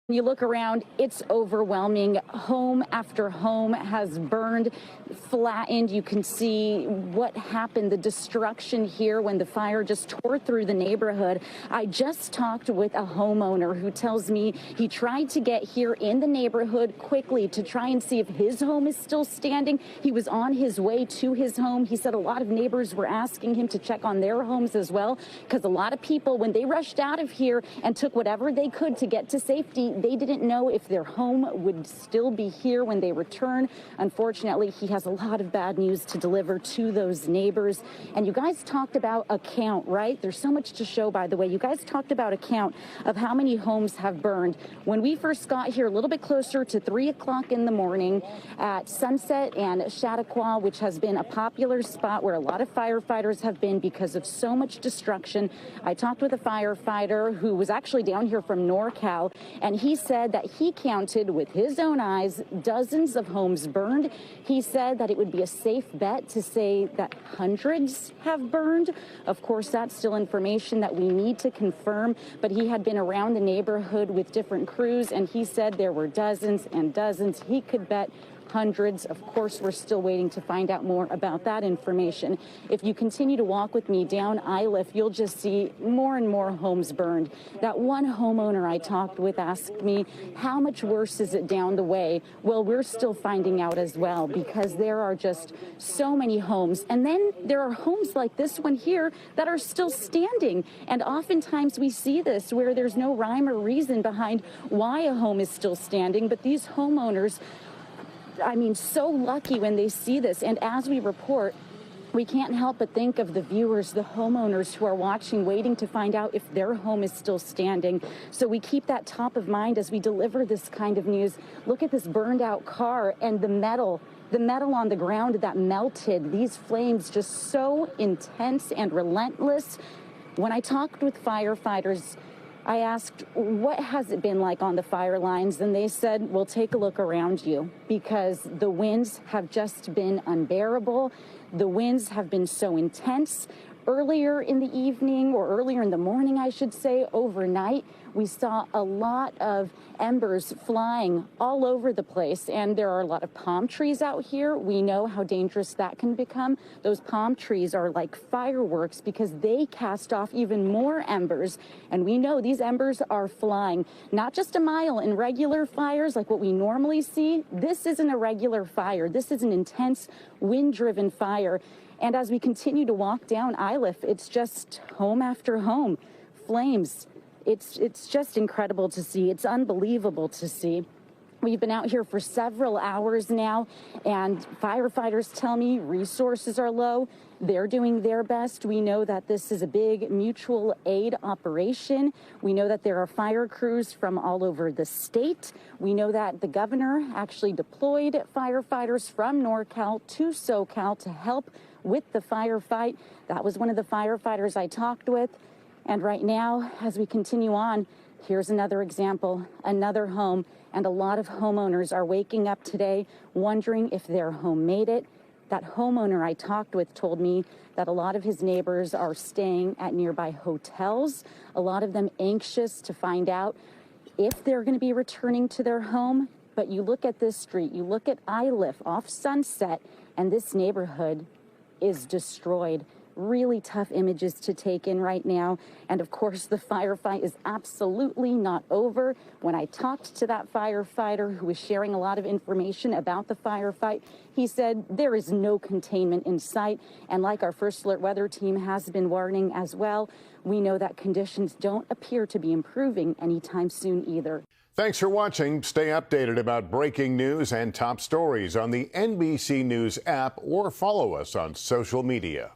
You look around, it's overwhelming. Home after home has burned, flattened. You can see what happened, the destruction here when the fire just tore through the neighborhood. I just talked with a homeowner who tells me he tried to get here in the neighborhood quickly to try and see if his home is still standing. He was on his way to his home. He said a lot of neighbors were asking him to check on their homes as well, because a lot of people, when they rushed out of here and took whatever they could to get to safety, they didn't know if their home would still be here when they return. Unfortunately, he has a lot of bad news to deliver to those neighbors. And you guys talked about a count, right? There's so much to show, by the way. You guys talked about a count of how many homes have burned. When we first got here, a little bit closer to 3 o'clock in the morning at Sunset and Chautauqua, which has been a popular spot where a lot of firefighters have been because of so much destruction. I talked with a firefighter who was actually down here from NorCal, and he said that he counted with his own eyes dozens of homes burned. He said that it would be a safe bet to say that hundreds have burned. Of course, that's still information that we need to confirm, but he had been around the neighborhood with different crews, and he said there were dozens and dozens. He could bet hundreds. Of course, we're still waiting to find out more about that information. If you continue to walk with me down Iliff, you'll just see more and more homes burned. That one homeowner I talked with asked me, how much worse is it down the way? Well, we're still finding out as well, because there are just so many homes. And then there are homes like this one here that are still standing. And oftentimes we see this where there's no rhyme or reason behind why a home is still standing, but these homeowners, I mean, so lucky when they see this. And as we report, we can't help but think of the viewers, the homeowners who are watching, waiting to find out if their home is still standing. So we keep that top of mind as we deliver this kind of news. Look at this burned out car and the metal on the ground that melted. These flames just so intense and relentless. When I talked with firefighters, I asked, what has it been like on the fire lines? And they said, well, take a look around you, because the winds have just been unbearable. The winds have been so intense. Earlier in the evening, or earlier in the morning, I should say, overnight, we saw a lot of embers flying all over the place. And there are a lot of palm trees out here. We know how dangerous that can become. Those palm trees are like fireworks because they cast off even more embers. And we know these embers are flying not just a mile in regular fires like what we normally see. This isn't a regular fire. This is an intense wind-driven fire. And as we continue to walk down Iliff, it's just home after home, flames. It's just incredible to see. It's unbelievable to see. We've been out here for several hours now, and firefighters tell me resources are low. They're doing their best. We know that this is a big mutual aid operation. We know that there are fire crews from all over the state. We know that the governor actually deployed firefighters from NorCal to SoCal to help with the firefight. That was one of the firefighters I talked with. And right now, as we continue on, here's another example, another home, and a lot of homeowners are waking up today wondering if their home made it. That homeowner I talked with told me that a lot of his neighbors are staying at nearby hotels, a lot of them anxious to find out if they're going to be returning to their home. But you look at this street, you look at Iliff off Sunset, and this neighborhood is destroyed. Really tough images to take in right now. And of course, the firefight is absolutely not over. When I talked to that firefighter who was sharing a lot of information about the firefight, he said there is no containment in sight. And like our First Alert weather team has been warning as well, we know that conditions don't appear to be improving anytime soon either. Thanks for watching. Stay updated about breaking news and top stories on the NBC News app, or follow us on social media.